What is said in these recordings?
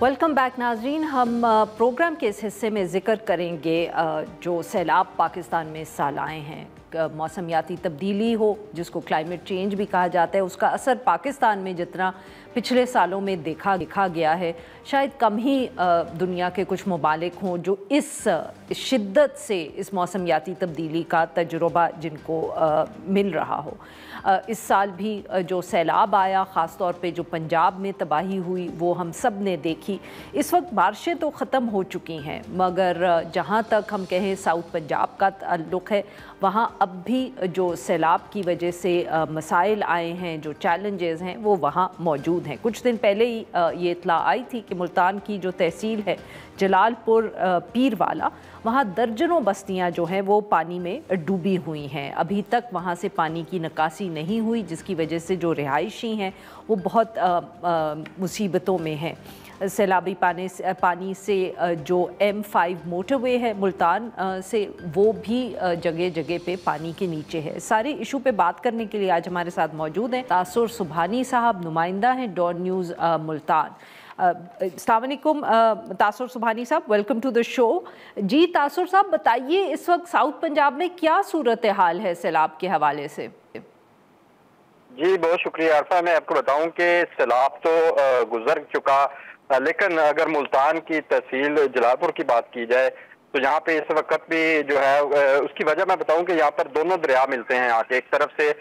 Welcome back नाजरीन। हम programme के इस हिस्से में ज़िक्र करेंगे जो सैलाब पाकिस्तान में इस साल आए हैं। मौसमियाती तब्दीली हो जिसको क्लाइमेट चेंज भी कहा जाता है, उसका असर पाकिस्तान में जितना पिछले सालों में देखा गया है शायद कम ही दुनिया के कुछ ममालिक हों जो इस शिद्दत से इस मौसमियाती तब्दीली का तजुर्बा जिनको मिल रहा हो। इस साल भी जो सैलाब आया, ख़ास तौर पे जो पंजाब में तबाही हुई वो हम सब ने देखी। इस वक्त बारिशें तो ख़त्म हो चुकी हैं मगर जहाँ तक हम कहें साउथ पंजाब का ताल्लुक़ है वहाँ अब भी जो सैलाब की वजह से मसाइल आए हैं, जो चैलेंजेस हैं वो वहाँ मौजूद हैं। कुछ दिन पहले ही ये इत्तला आई थी कि मुल्तान की जो तहसील है जलालपुर पीरवाला, वहाँ दर्जनों बस्तियाँ जो हैं वो पानी में डूबी हुई हैं। अभी तक वहाँ से पानी की निकासी नहीं हुई जिसकी वजह से जो रिहायशी हैं वो बहुत मुसीबतों में हैं। सैलाबी पानी से जो M5 मोटरवे है मुल्तान से वो भी जगह जगह पे पानी के नीचे है। सारे इशू पे बात करने के लिए आज हमारे साथ मौजूद हैं तासुर सुबहानी साहब, नुमाइंदा हैं डॉन न्यूज़ मुल्तान। अस्सलाम वालेकुम तासुर सुबहानी साहब, वेलकम टू द शो। जी तासुर साहब बताइए, इस वक्त साउथ पंजाब में क्या सूरत हाल है सैलाब के हवाले से? जी बहुत शुक्रिया आरफा। मैं आपको बताऊं कि सैलाब तो गुजर चुका, लेकिन अगर मुल्तान की तहसील जलालपुर की बात की जाए तो यहाँ पे इस वक्त भी जो है उसकी वजह मैं बताऊं कि यहाँ पर दोनों दरिया मिलते हैं आके, एक तरफ से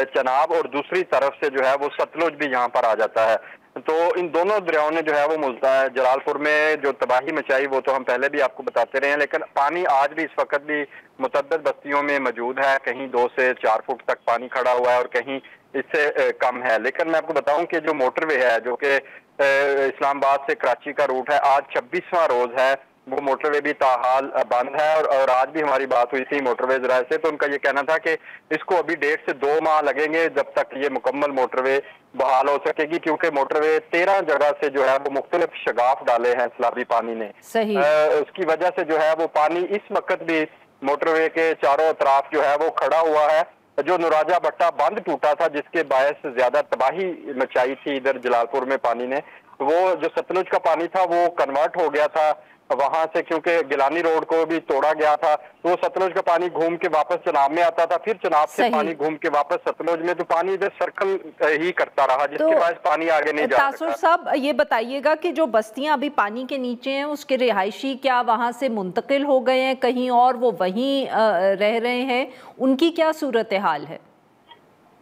चनाब और दूसरी तरफ से जो है वो सतलुज भी यहाँ पर आ जाता है। तो इन दोनों दरियाओं ने जो है वो मुल्तान जलालपुर में जो तबाही मचाई वो तो हम पहले भी आपको बताते रहे हैं, लेकिन पानी आज भी इस वक्त भी मुतअद्दिद बस्तियों में मौजूद है। कहीं 2 से 4 फुट तक पानी खड़ा हुआ है और कहीं इससे कम है। लेकिन मैं आपको बताऊं कि जो मोटरवे है जो कि इस्लामाबाद से कराची का रूट है, आज 26वां रोज है, वो मोटरवे भी ताहाल बंद है। और आज भी हमारी बात हुई थी मोटरवे ज़राए से, तो उनका ये कहना था कि इसको अभी 1.5 से 2 माह लगेंगे जब तक ये मुकम्मल मोटरवे बहाल हो सकेगी, क्योंकि मोटरवे 13 जगह से जो है वो मुख्तलिफ शगाफ डाले हैं सैलाबी पानी ने। सही। उसकी वजह से जो है वो पानी इस वक्त भी मोटरवे के चारों अतराफ जो है वो खड़ा हुआ है। जो नुराजा भट्टा बंद टूटा था जिसके बायस ज्यादा तबाही मचाई थी इधर जलालपुर में पानी ने, वो जो सतलुज का पानी था वो कन्वर्ट हो गया था वहां से, क्योंकि गिलानी रोड को भी तोड़ा गया था। तो वो सतलुज का पानी घूम के वापस चनाब में आता था, फिर चनाब से पानी घूम के वापस सतलुज में, तो पानी इधर सर्कल ही करता रहा जिसके बाद पानी आगे नहीं जा सका। तासुर साहब ये बताइएगा कि जो बस्तियां अभी पानी के नीचे हैं उसके रिहायशी क्या वहां से मुंतकिल हो गए हैं कहीं और वो वहीं रह रहे हैं, उनकी क्या सूरत हाल है?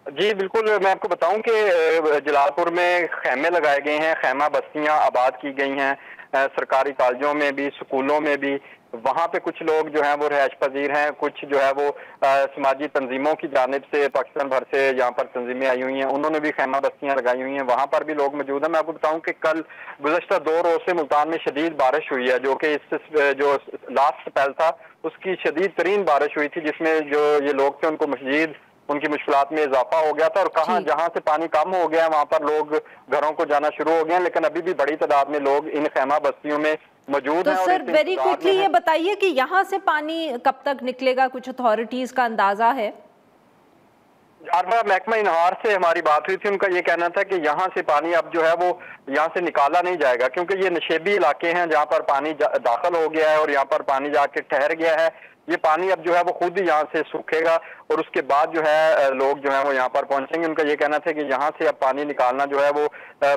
जी बिल्कुल, मैं आपको बताऊं कि जलालपुर में खैमे लगाए गए हैं, खैमा बस्तियां आबाद की गई हैं, सरकारी कॉलेजों में भी, स्कूलों में भी। वहाँ पे कुछ लोग जो हैं वो रिहायश पजीर हैं, कुछ जो है वो समाजी तंजीमों की जानिब से पाकिस्तान भर से यहाँ पर तंजीमें आई हुई हैं, उन्होंने भी खैमा बस्तियाँ लगाई हुई हैं, वहाँ पर भी लोग मौजूद हैं। मैं आपको बताऊँ कि कल गुज़श्ता 2 रोज से मुल्तान में शदीद बारिश हुई है, जो कि इस जो लास्ट स्पेल था उसकी शदीद तरीन बारिश हुई थी, जिसमें जो ये लोग थे उनको मजीद उनकी मुश्किलात में इजाफा हो गया था। और कहाँ जहाँ से पानी कम हो गया है वहाँ पर लोग घरों को जाना शुरू हो गए हैं, लेकिन अभी भी बड़ी तादाद में लोग इन खैमा बस्तियों में मौजूद हैं। तो सर वेरी क्विकली ये बताइए कि यहाँ से पानी कब तक निकलेगा, कुछ अथॉरिटीज का अंदाजा है? महकमा इनहार से हमारी बात हुई थी, उनका ये कहना था कि यहाँ से पानी अब जो है वो यहाँ से निकाला नहीं जाएगा, क्योंकि ये नशेबी इलाके हैं जहाँ पर पानी दाखिल हो गया है और यहाँ पर पानी जाके ठहर गया है। ये पानी अब जो है वो खुद ही यहाँ से सूखेगा और उसके बाद जो है लोग जो है वो यहाँ पर पहुंचेंगे। उनका ये कहना था कि यहाँ से अब पानी निकालना जो है वो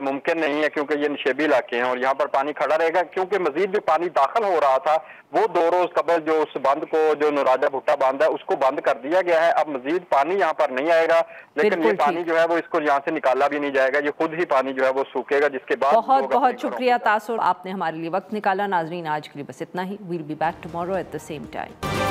मुमकिन नहीं है, क्योंकि ये नशेबी इलाके हैं और यहाँ पर पानी खड़ा रहेगा। क्योंकि मजीद भी पानी दाखिल हो रहा था, वो 2 रोज कबल जो उस बंद को, जो नुराजा भुट्टा बंद है उसको बंद कर दिया गया है। अब मजीद पानी यहाँ पर नहीं आएगा, लेकिन ये पानी जो है वो इसको यहाँ से निकाला भी नहीं जाएगा, ये खुद ही पानी जो है वो सूखेगा, जिसके बाद बहुत बहुत शुक्रिया तासुर, आपने हमारे लिए वक्त निकाला। नाजरीन आज के लिए बस इतना ही। Will be back tomorrow at the same time.